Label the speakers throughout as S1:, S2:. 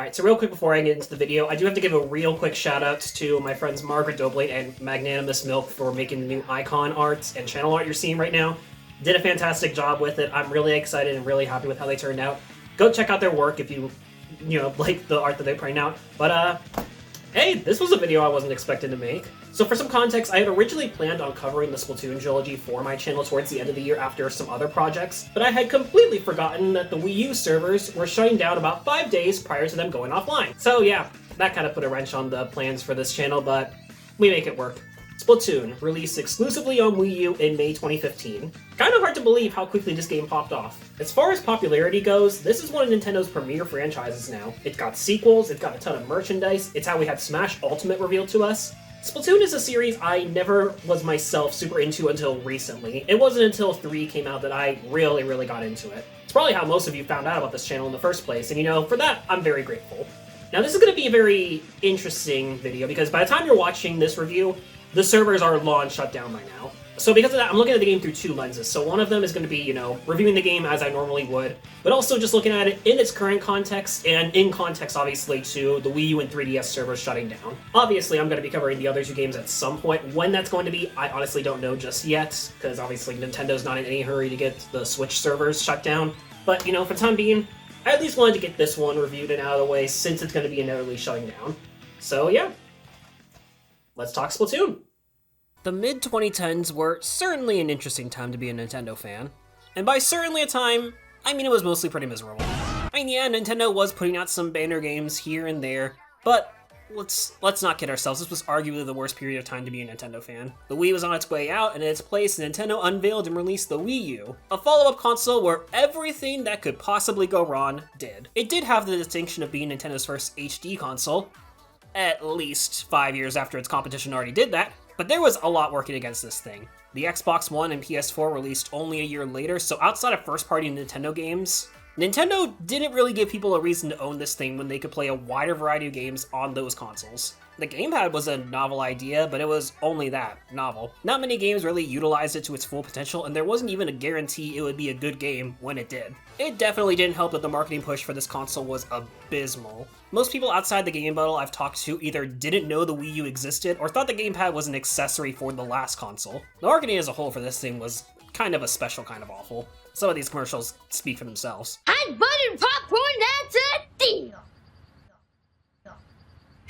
S1: Alright, so real quick before I get into the video, I do have to give a real quick shout out to my friends Margaret Doblate and Magnanimous Milk for making the new icon art and channel art you're seeing right now. Did a fantastic job with it. I'm really excited and really happy with how they turned out. Go check out their work if you like the art that they're putting out. But, hey, this was a video I wasn't expecting to make. So for some context, I had originally planned on covering the Splatoon trilogy for my channel towards the end of the year after some other projects, but I had completely forgotten that the Wii U servers were shutting down about 5 days prior to them going offline. So yeah, that kind of put a wrench on the plans for this channel, but we make it work. Splatoon, released exclusively on Wii U in May 2015. Kind of hard to believe how quickly this game popped off. As far as popularity goes, this is one of Nintendo's premier franchises now. It's got sequels, it's got a ton of merchandise, it's how we had Smash Ultimate revealed to us. Splatoon is a series I never was myself super into until recently. It wasn't until 3 came out that I really got into it. It's probably how most of you found out about this channel in the first place, and for that, I'm very grateful. Now this is going to be a very interesting video because by the time you're watching this review, the servers are long shut down by now. So because of that, I'm looking at the game through 2 lenses. So one of them is going to be, reviewing the game as I normally would, but also just looking at it in its current context, and in context, obviously, to the Wii U and 3DS servers shutting down. Obviously, I'm going to be covering the other 2 games at some point. When that's going to be, I honestly don't know just yet, because obviously Nintendo's not in any hurry to get the Switch servers shut down. But, for the time being, I at least wanted to get this one reviewed and out of the way, since it's going to be inevitably shutting down. So yeah, let's talk Splatoon. The mid-2010s were certainly an interesting time to be a Nintendo fan. And by certainly a time, I mean it was mostly pretty miserable. Yeah, Nintendo was putting out some banner games here and there, but let's not kid ourselves, this was arguably the worst period of time to be a Nintendo fan. The Wii was on its way out, and in its place, Nintendo unveiled and released the Wii U, a follow-up console where everything that could possibly go wrong did. It did have the distinction of being Nintendo's first HD console, at least 5 years after its competition already did that, but there was a lot working against this thing. The Xbox One and PS4 released only a year later, so outside of first-party Nintendo games, Nintendo didn't really give people a reason to own this thing when they could play a wider variety of games on those consoles. The gamepad was a novel idea, but it was only that, novel. Not many games really utilized it to its full potential, and there wasn't even a guarantee it would be a good game when it did. It definitely didn't help that the marketing push for this console was abysmal. Most people outside the game bubble I've talked to either didn't know the Wii U existed, or thought the gamepad was an accessory for the last console. The marketing as a whole for this thing was kind of a special kind of awful. Some of these commercials speak for themselves.
S2: Hot buttered popcorn, that's a deal!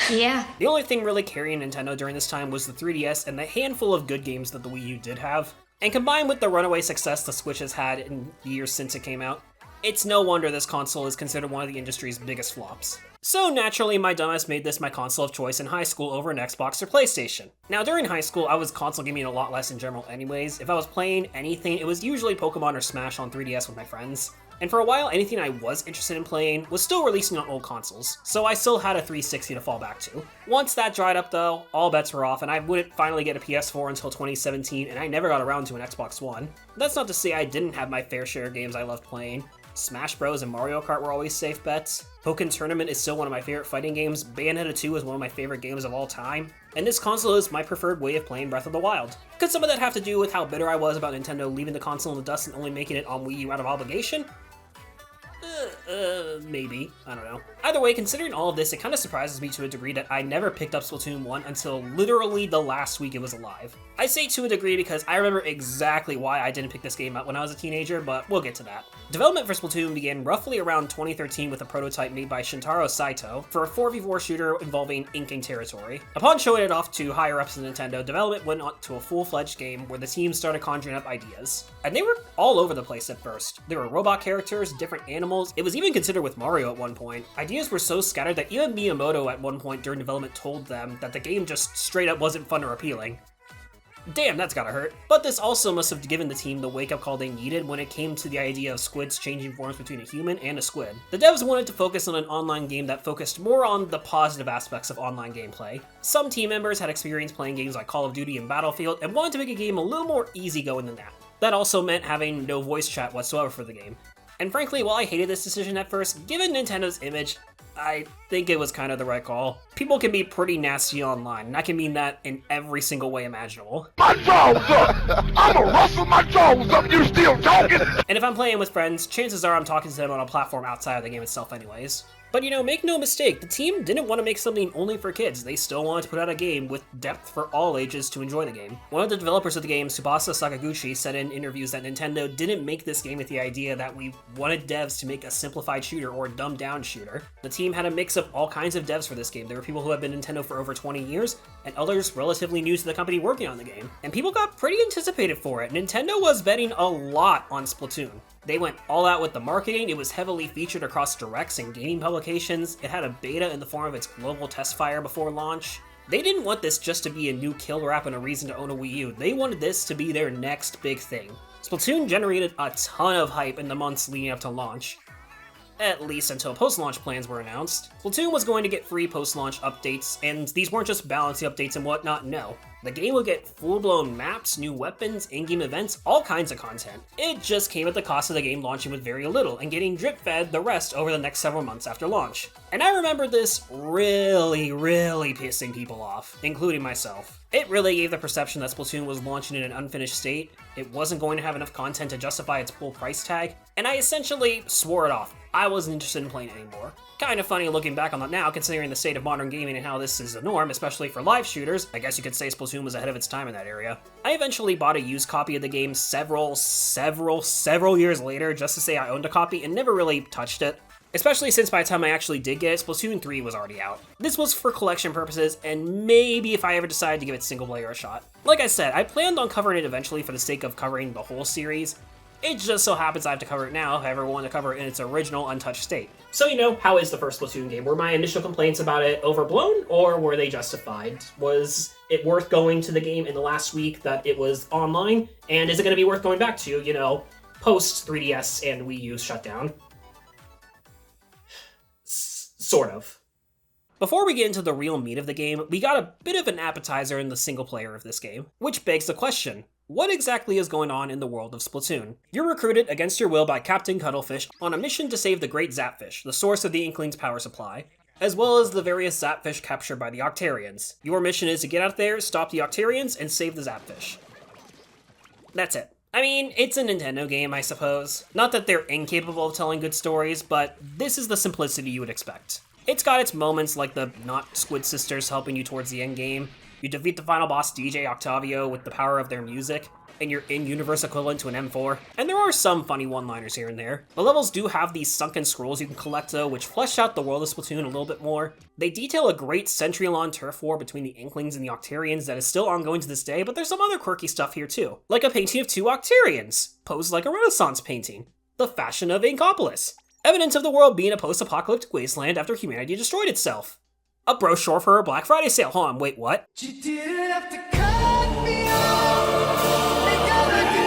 S2: Yeah.
S1: The only thing really carrying Nintendo during this time was the 3DS and the handful of good games that the Wii U did have. And combined with the runaway success the Switch has had in the years since it came out, it's no wonder this console is considered one of the industry's biggest flops. So naturally, my dumbass made this my console of choice in high school over an Xbox or PlayStation. Now during high school, I was console gaming a lot less in general anyways. If I was playing anything, it was usually Pokemon or Smash on 3DS with my friends. And for a while, anything I was interested in playing was still releasing on old consoles, so I still had a 360 to fall back to. Once that dried up though, all bets were off and I wouldn't finally get a PS4 until 2017, and I never got around to an Xbox One. That's not to say I didn't have my fair share of games I loved playing. Smash Bros and Mario Kart were always safe bets. Pokken Tournament is still one of my favorite fighting games, Bayonetta 2 is one of my favorite games of all time, and this console is my preferred way of playing Breath of the Wild. Could some of that have to do with how bitter I was about Nintendo leaving the console in the dust and only making it on Wii U out of obligation? Maybe. I don't know. Either way, considering all of this, it kind of surprises me to a degree that I never picked up Splatoon 1 until literally the last week it was alive. I say to a degree because I remember exactly why I didn't pick this game up when I was a teenager, but we'll get to that. Development for Splatoon began roughly around 2013 with a prototype made by Shintaro Saito for a 4v4 shooter involving inking territory. Upon showing it off to higher ups in Nintendo, development went on to a full-fledged game where the team started conjuring up ideas. And they were all over the place at first. There were robot characters, different animals, it was even considered with Mario at one point. Ideas were so scattered that even Miyamoto at one point during development told them that the game just straight up wasn't fun or appealing. Damn, that's gotta hurt. But this also must have given the team the wake-up call they needed when it came to the idea of squids changing forms between a human and a squid. The devs wanted to focus on an online game that focused more on the positive aspects of online gameplay. Some team members had experience playing games like Call of Duty and Battlefield and wanted to make a game a little more easygoing than that. That also meant having no voice chat whatsoever for the game. And frankly, while I hated this decision at first, given Nintendo's image, I think it was kind of the right call. People can be pretty nasty online, and I can mean that in every single way imaginable.
S3: My jaw's up! I'ma rustle my jaws up, you still talking?
S1: And if I'm playing with friends, chances are I'm talking to them on a platform outside of the game itself anyways. But make no mistake, the team didn't want to make something only for kids. They still wanted to put out a game with depth for all ages to enjoy the game. One of the developers of the game, Tsubasa Sakaguchi, said in interviews that Nintendo didn't make this game with the idea that we wanted devs to make a simplified shooter or a dumbed down shooter. The team had a mix of all kinds of devs for this game. There were people who have been Nintendo for over 20 years, and others relatively new to the company working on the game. And people got pretty anticipated for it. Nintendo was betting a lot on Splatoon. They went all out with the marketing. It was heavily featured across directs and gaming publications. It had a beta in the form of its global test fire before launch. They didn't want this just to be a new killer app and a reason to own a Wii U. They wanted this to be their next big thing. Splatoon generated a ton of hype in the months leading up to launch. At least until post-launch plans were announced. Splatoon was going to get free post-launch updates, and these weren't just balancing updates and whatnot, no. The game would get full-blown maps, new weapons, in-game events, all kinds of content. It just came at the cost of the game launching with very little, and getting drip-fed the rest over the next several months after launch. And I remember this really pissing people off, including myself. It really gave the perception that Splatoon was launching in an unfinished state, it wasn't going to have enough content to justify its full price tag, and I essentially swore it off. I wasn't interested in playing it anymore. Kind of funny looking back on that now, considering the state of modern gaming and how this is the norm, especially for live shooters. I guess you could say Splatoon was ahead of its time in that area. I eventually bought a used copy of the game several years later just to say I owned a copy and never really touched it. Especially since by the time I actually did get it, Splatoon 3 was already out. This was for collection purposes, and maybe if I ever decided to give it single player a shot. Like I said, I planned on covering it eventually for the sake of covering the whole series. It just so happens I have to cover it now, if I ever want to cover it in its original untouched state. So how is the first Splatoon game? Were my initial complaints about it overblown, or were they justified? Was it worth going to the game in the last week that it was online? And is it going to be worth going back to, post 3DS and Wii U shutdown? Sort of. Before we get into the real meat of the game, we got a bit of an appetizer in the single player of this game, which begs the question, what exactly is going on in the world of Splatoon? You're recruited against your will by Captain Cuttlefish on a mission to save the Great Zapfish, the source of the Inkling's power supply, as well as the various Zapfish captured by the Octarians. Your mission is to get out there, stop the Octarians, and save the Zapfish. That's it. I mean, it's a Nintendo game, I suppose. Not that they're incapable of telling good stories, but this is the simplicity you would expect. It's got its moments like the not Squid Sisters helping you towards the end game. You defeat the final boss DJ Octavio with the power of their music, and your in-universe equivalent to an M4. And there are some funny one-liners here and there. The levels do have these sunken scrolls you can collect though, which flesh out the world of Splatoon a little bit more. They detail a great century-long turf war between the Inklings and the Octarians that is still ongoing to this day, but there's some other quirky stuff here too. Like a painting of two Octarians, posed like a Renaissance painting. The fashion of Inkopolis. Evidence of the world being a post-apocalyptic wasteland after humanity destroyed itself. A brochure for a Black Friday sale. Hold on, wait, what?
S4: You didn't have to cut me off. They gotta do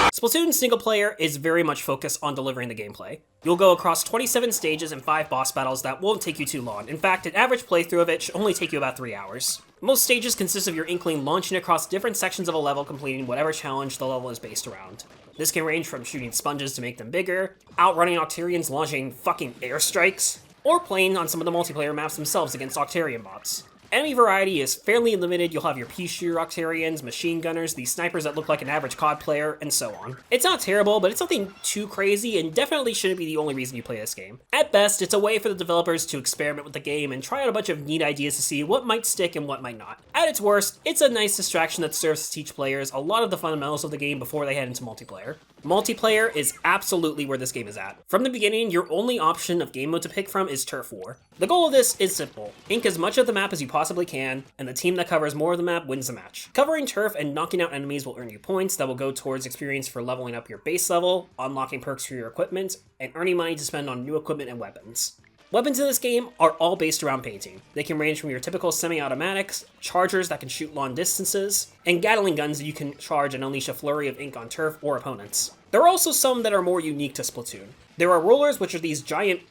S4: this.
S1: Splatoon single player is very much focused on delivering the gameplay. You'll go across 27 stages and 5 boss battles that won't take you too long. In fact, an average playthrough of it should only take you about 3 hours. Most stages consist of your Inkling launching across different sections of a level, completing whatever challenge the level is based around. This can range from shooting sponges to make them bigger, outrunning Octarians launching fucking airstrikes, or playing on some of the multiplayer maps themselves against Octarian bots. Enemy variety is fairly limited. You'll have your pea shooter Octarians, machine gunners, these snipers that look like an average COD player, and so on. It's not terrible, but it's nothing too crazy and definitely shouldn't be the only reason you play this game. At best, it's a way for the developers to experiment with the game and try out a bunch of neat ideas to see what might stick and what might not. At its worst, it's a nice distraction that serves to teach players a lot of the fundamentals of the game before they head into multiplayer. Multiplayer is absolutely where this game is at. From the beginning, your only option of game mode to pick from is Turf War. The goal of this is simple. Ink as much of the map as you possibly can, and the team that covers more of the map wins the match. Covering turf and knocking out enemies will earn you points that will go towards experience for leveling up your base level, unlocking perks for your equipment, and earning money to spend on new equipment and weapons. Weapons in this game are all based around painting. They can range from your typical semi-automatics, chargers that can shoot long distances, and Gatling guns that you can charge and unleash a flurry of ink on turf or opponents. There are also some that are more unique to Splatoon. There are rollers, which are these giant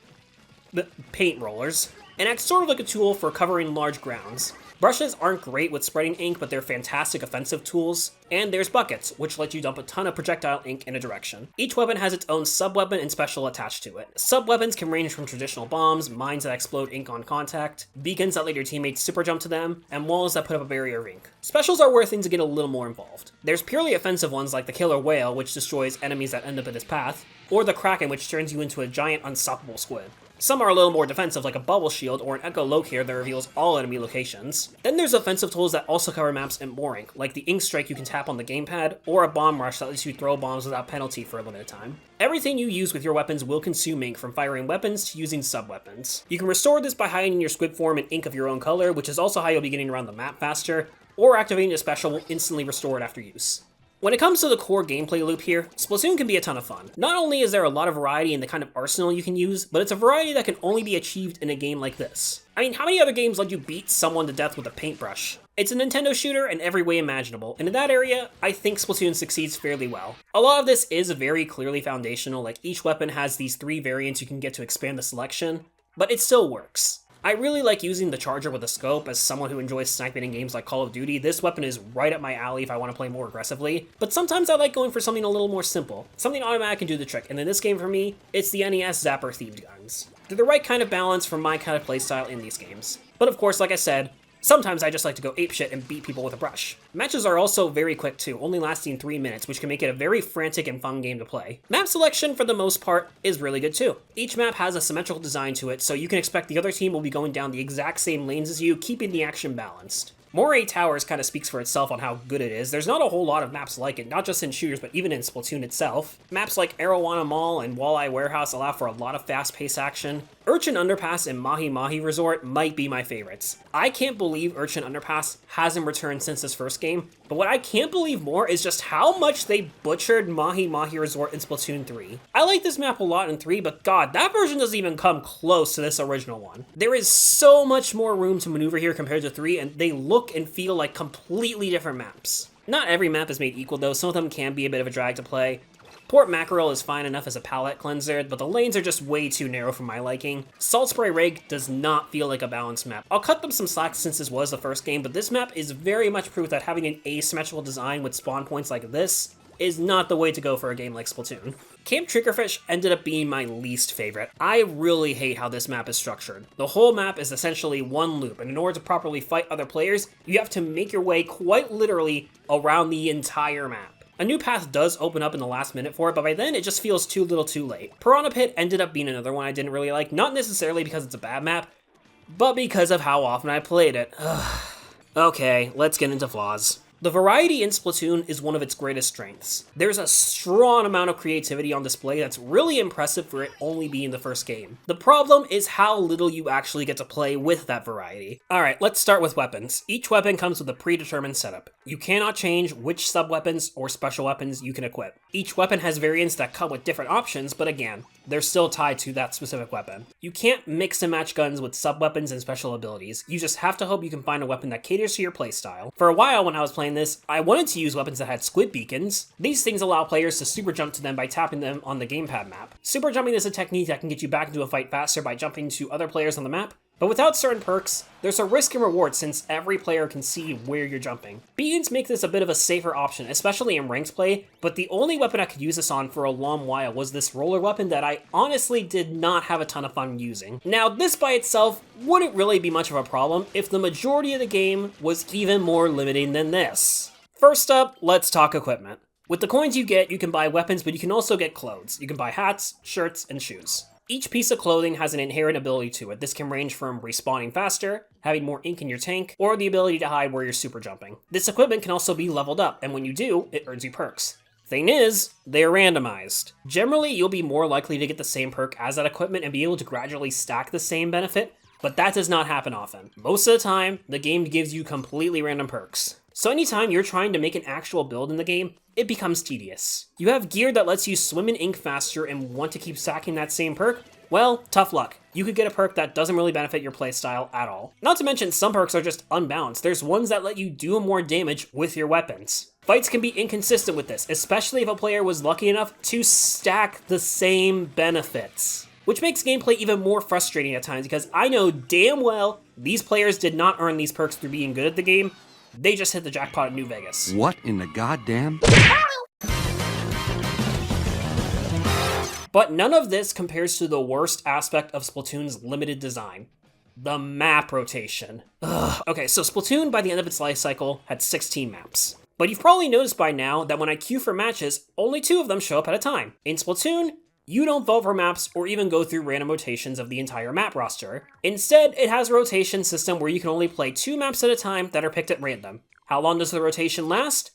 S1: paint rollers, and act sort of like a tool for covering large grounds. Brushes aren't great with spreading ink, but they're fantastic offensive tools. And there's buckets, which let you dump a ton of projectile ink in a direction. Each weapon has its own sub-weapon and special attached to it. Sub-weapons can range from traditional bombs, mines that explode ink on contact, beacons that let your teammates super jump to them, and walls that put up a barrier of ink. Specials are where things get a little more involved. There's purely offensive ones like the killer whale, which destroys enemies that end up in its path, or the kraken, which turns you into a giant unstoppable squid. Some are a little more defensive, like a bubble shield or an echolocator that reveals all enemy locations. Then there's offensive tools that also cover maps in more ink, like the ink strike you can tap on the gamepad, or a bomb rush that lets you throw bombs without penalty for a limited time. Everything you use with your weapons will consume ink, from firing weapons to using sub-weapons. You can restore this by hiding your squid form in ink of your own color, which is also how you'll be getting around the map faster, or activating a special will instantly restore it after use. When it comes to the core gameplay loop here, Splatoon can be a ton of fun. Not only is there a lot of variety in the kind of arsenal you can use, but it's a variety that can only be achieved in a game like this. I mean, how many other games let you beat someone to death with a paintbrush? It's a Nintendo shooter in every way imaginable, and in that area, I think Splatoon succeeds fairly well. A lot of this is very clearly foundational, like each weapon has these 3 variants you can get to expand the selection, but it still works. I really like using the charger with a scope. As someone who enjoys sniping in games like Call of Duty, this weapon is right up my alley if I want to play more aggressively. But sometimes I like going for something a little more simple. Something automatic can do the trick, and in this game for me, it's the NES Zapper themed guns. They're the right kind of balance for my kind of playstyle in these games. But of course, like I said, sometimes I just like to go apeshit and beat people with a brush. Matches are also very quick too, only lasting 3 minutes, which can make it a very frantic and fun game to play. Map selection, for the most part, is really good too. Each map has a symmetrical design to it, so you can expect the other team will be going down the exact same lanes as you, keeping the action balanced. Moray Towers kind of speaks for itself on how good it is. There's not a whole lot of maps like it, not just in shooters, but even in Splatoon itself. Maps like Arowana Mall and Walleye Warehouse allow for a lot of fast-paced action. Urchin Underpass and Mahi Mahi Resort might be my favorites. I can't believe Urchin Underpass hasn't returned since this first game, but what I can't believe more is just how much they butchered Mahi Mahi Resort in Splatoon 3. I like this map a lot in 3, but god, that version doesn't even come close to this original one. There is so much more room to maneuver here compared to 3, and they look and feel like completely different maps. Not every map is made equal though, some of them can be a bit of a drag to play. Port Mackerel is fine enough as a palette cleanser, but the lanes are just way too narrow for my liking. Salt Spray Rig does not feel like a balanced map. I'll cut them some slack since this was the first game, but this map is very much proof that having an asymmetrical design with spawn points like this is not the way to go for a game like Splatoon. Camp Triggerfish ended up being my least favorite. I really hate how this map is structured. The whole map is essentially one loop, and in order to properly fight other players, you have to make your way quite literally around the entire map. A new path does open up in the last minute for it, but by then it just feels too little too late. Piranha Pit ended up being another one I didn't really like, not necessarily because it's a bad map, but because of how often I played it. Okay, let's get into flaws. The variety in Splatoon is one of its greatest strengths. There's a strong amount of creativity on display that's really impressive for it only being the first game. The problem is how little you actually get to play with that variety. Alright, let's start with weapons. Each weapon comes with a predetermined setup. You cannot change which sub-weapons or special weapons you can equip. Each weapon has variants that come with different options, but again, they're still tied to that specific weapon. You can't mix and match guns with sub-weapons and special abilities. You just have to hope you can find a weapon that caters to your playstyle. For a while when I was playing this, I wanted to use weapons that had squid beacons. These things allow players to super jump to them by tapping them on the gamepad map. Super jumping is a technique that can get you back into a fight faster by jumping to other players on the map, but without certain perks, there's a risk and reward since every player can see where you're jumping. Beacons make this a bit of a safer option, especially in ranked play, but the only weapon I could use this on for a long while was this roller weapon that I honestly did not have a ton of fun using. Now, this by itself wouldn't really be much of a problem if the majority of the game was even more limiting than this. First up, let's talk equipment. With the coins you get, you can buy weapons, but you can also get clothes. You can buy hats, shirts, and shoes. Each piece of clothing has an inherent ability to it. This can range from respawning faster, having more ink in your tank, or the ability to hide where you're super jumping. This equipment can also be leveled up, and when you do, it earns you perks. Thing is, they are randomized. Generally, you'll be more likely to get the same perk as that equipment and be able to gradually stack the same benefit, but that does not happen often. Most of the time, the game gives you completely random perks. So anytime you're trying to make an actual build in the game, it becomes tedious. You have gear that lets you swim in ink faster and want to keep stacking that same perk? Well, tough luck. You could get a perk that doesn't really benefit your playstyle at all. Not to mention, some perks are just unbalanced. There's ones that let you do more damage with your weapons. Fights can be inconsistent with this, especially if a player was lucky enough to stack the same benefits. Which makes gameplay even more frustrating at times because I know damn well These players did not earn these perks through being good at the game, they just hit the jackpot in New Vegas.
S5: What in the goddamn?
S1: But none of this compares to the worst aspect of Splatoon's limited design. The map rotation. Ugh. Okay, so Splatoon, by the end of its life cycle, had 16 maps. But you've probably noticed by now that when I queue for matches, only 2 of them show up at a time. In Splatoon, you don't vote for maps or even go through random rotations of the entire map roster. Instead, it has a rotation system where you can only play 2 maps at a time that are picked at random. How long does the rotation last?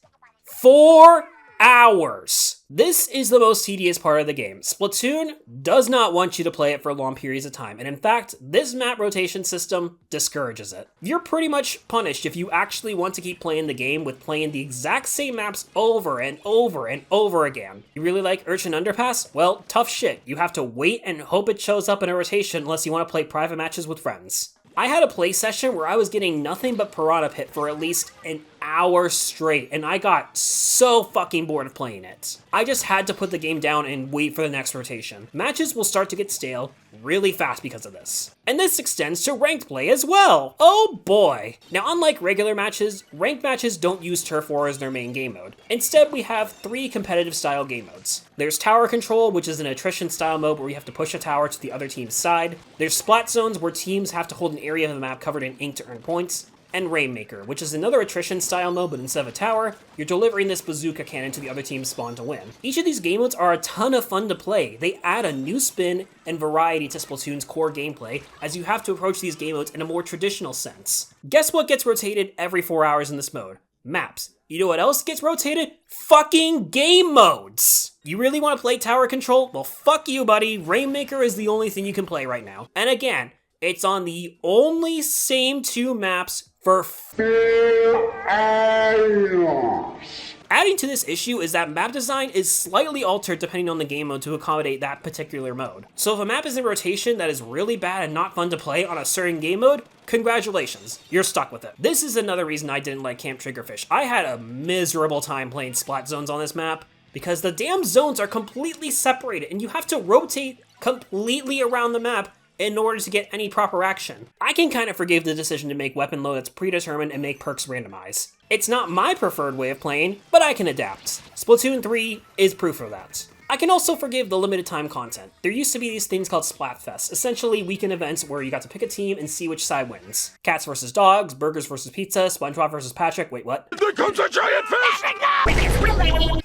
S1: 4 hours! This is the most tedious part of the game. Splatoon does not want you to play it for long periods of time, and in fact, this map rotation system discourages it. You're pretty much punished if you actually want to keep playing the game with playing the exact same maps over and over and over again. You really like Urchin Underpass? Well, tough shit. You have to wait and hope it shows up in a rotation unless you want to play private matches with friends. I had a play session where I was getting nothing but Piranha Pit for at least an hour straight, and I got so fucking bored of playing it. I just had to put the game down and wait for the next rotation. Matches will start to get stale really fast because of this. And this extends to ranked play as well. Oh boy. Now, unlike regular matches, ranked matches don't use Turf War as their main game mode. Instead, we have 3 competitive style game modes. There's Tower Control, which is an attrition style mode where you have to push a tower to the other team's side. There's Splat Zones, where teams have to hold an area of the map covered in ink to earn points. And Rainmaker, which is another attrition style mode, but instead of a tower, you're delivering this bazooka cannon to the other team's spawn to win. Each of these game modes are a ton of fun to play. They add a new spin and variety to Splatoon's core gameplay, as you have to approach these game modes in a more traditional sense. Guess what gets rotated every 4 hours in this mode? Maps. You know what else gets rotated? Fucking game modes! You really want to play Tower Control? Well, fuck you, buddy. Rainmaker is the only thing you can play right now. And again, it's on the only same 2 maps for 4 hours. Adding to this issue is that map design is slightly altered depending on the game mode to accommodate that particular mode. So if a map is in rotation that is really bad and not fun to play on a certain game mode, congratulations, you're stuck with it. This is another reason I didn't like Camp Triggerfish. I had a miserable time playing Splat Zones on this map because the damn zones are completely separated and you have to rotate completely around the map in order to get any proper action. I can kind of forgive the decision to make weapon loadouts predetermined and make perks randomized. It's not my preferred way of playing, but I can adapt. Splatoon 3 is proof of that. I can also forgive the limited time content. There used to be these things called Splatfests, essentially weekend events where you got to pick a team and see which side wins. Cats versus dogs, burgers versus pizza, SpongeBob versus Patrick, wait what?
S3: There comes a giant fish!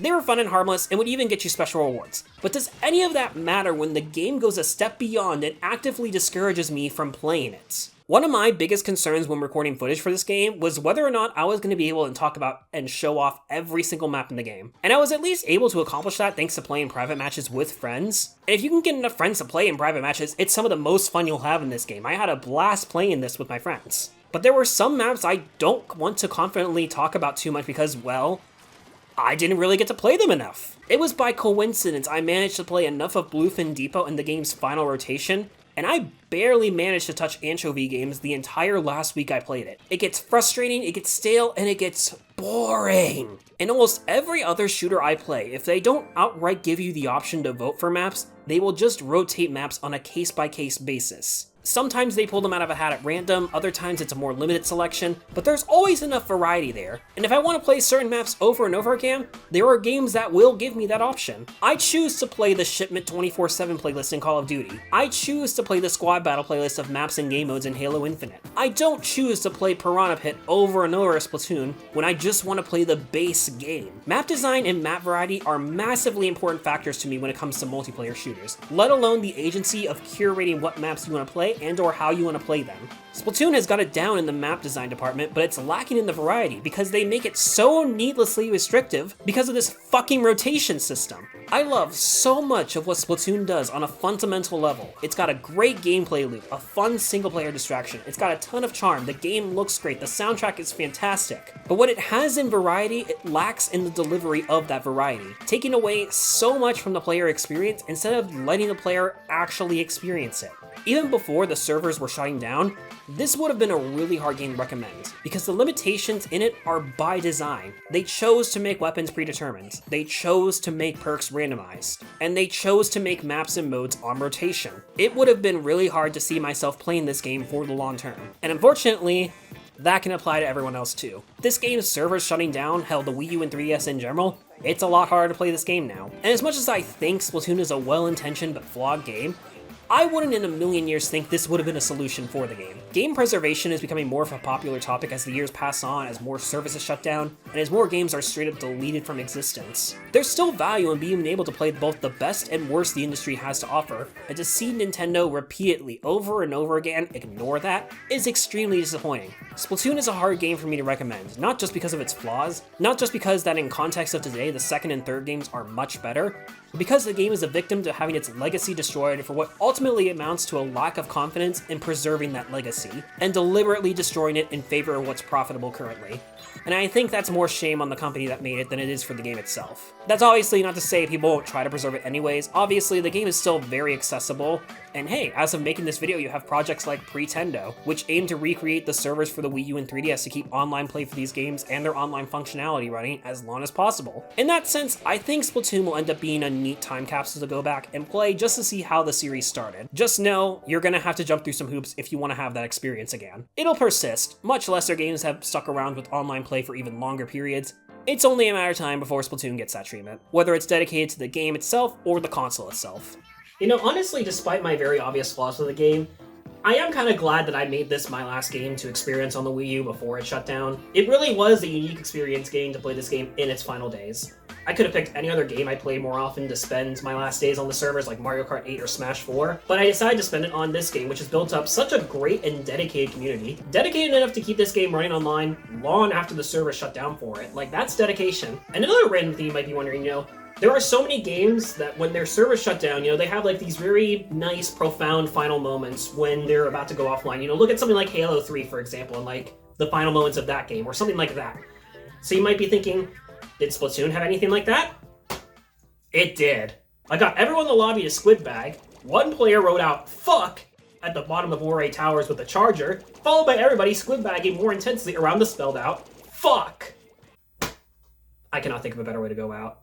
S1: They were fun and harmless and would even get you special rewards. But does any of that matter when the game goes a step beyond and actively discourages me from playing it? One of my biggest concerns when recording footage for this game was whether or not I was going to be able to talk about and show off every single map in the game. And I was at least able to accomplish that thanks to playing private matches with friends. And if you can get enough friends to play in private matches, it's some of the most fun you'll have in this game. I had a blast playing this with my friends. But there were some maps I don't want to confidently talk about too much because, well, I didn't really get to play them enough. It was by coincidence I managed to play enough of Bluefin Depot in the game's final rotation, and I barely managed to touch Anchovy games the entire last week I played it. It gets frustrating, it gets stale, and it gets boring. In almost every other shooter I play, if they don't outright give you the option to vote for maps, they will just rotate maps on a case-by-case basis. Sometimes they pull them out of a hat at random, other times it's a more limited selection, but there's always enough variety there. And if I want to play certain maps over and over again, there are games that will give me that option. I choose to play the Shipment 24/7 playlist in Call of Duty. I choose to play the Squad Battle playlist of maps and game modes in Halo Infinite. I don't choose to play Piranha Pit over and over as Splatoon when I just want to play the base game. Map design and map variety are massively important factors to me when it comes to multiplayer shooters, let alone the agency of curating what maps you want to play and or how you want to play them. Splatoon has got it down in the map design department, but it's lacking in the variety because they make it so needlessly restrictive because of this fucking rotation system. I love so much of what Splatoon does on a fundamental level. It's got a great gameplay loop, a fun single player distraction, it's got a ton of charm, the game looks great, the soundtrack is fantastic. But what it has in variety, it lacks in the delivery of that variety, taking away so much from the player experience instead of letting the player actually experience it. Even before the servers were shutting down, this would have been a really hard game to recommend, because the limitations in it are by design. They chose to make weapons predetermined, they chose to make perks randomized, and they chose to make maps and modes on rotation. It would have been really hard to see myself playing this game for the long term, and unfortunately, that can apply to everyone else too. This game's servers shutting down, hell, the Wii U and 3DS in general, it's a lot harder to play this game now. And as much as I think Splatoon is a well-intentioned but flawed game, I wouldn't in a million years think this would have been a solution for the game. Game preservation is becoming more of a popular topic as the years pass on, as more services shut down, and as more games are straight up deleted from existence. There's still value in being able to play both the best and worst the industry has to offer, and to see Nintendo repeatedly, over and over again, ignore that is extremely disappointing. Splatoon is a hard game for me to recommend, not just because of its flaws, not just because that in context of today the second and third games are much better, but because the game is a victim to having its legacy destroyed for what ultimately amounts to a lack of confidence in preserving that legacy, and deliberately destroying it in favor of what's profitable currently. And I think that's more shame on the company that made it than it is for the game itself. That's obviously not to say people won't try to preserve it anyways. Obviously, the game is still very accessible, and hey, as of making this video, you have projects like Pretendo, which aim to recreate the servers for the Wii U and 3DS to keep online play for these games and their online functionality running as long as possible. In that sense, I think Splatoon will end up being a neat time capsule to go back and play just to see how the series started. Just know, you're gonna have to jump through some hoops if you want to have that experience again. It'll persist. Much lesser games have stuck around with online play for even longer periods. It's only a matter of time before Splatoon gets that treatment, whether it's dedicated to the game itself or the console itself. You know, honestly, despite my very obvious flaws with the game, I am kind of glad that I made this my last game to experience on the Wii U before it shut down. It really was a unique experience getting to play this game in its final days. I could have picked any other game I played more often to spend my last days on the servers like Mario Kart 8 or Smash 4, but I decided to spend it on this game, which has built up such a great and dedicated community. Dedicated enough to keep this game running online long after the server shut down for it. Like, that's dedication. And another random thing you might be wondering, there are so many games that when their servers shut down, they have like these very nice, profound final moments when they're about to go offline. Look at something like Halo 3, for example, and like the final moments of that game, or something like that. So you might be thinking, did Splatoon have anything like that? It did. I got everyone in the lobby to squid bag. One player wrote out "fuck" at the bottom of War 8 Towers with a charger, followed by everybody squid bagging more intensely around the spelled out "fuck." I cannot think of a better way to go out.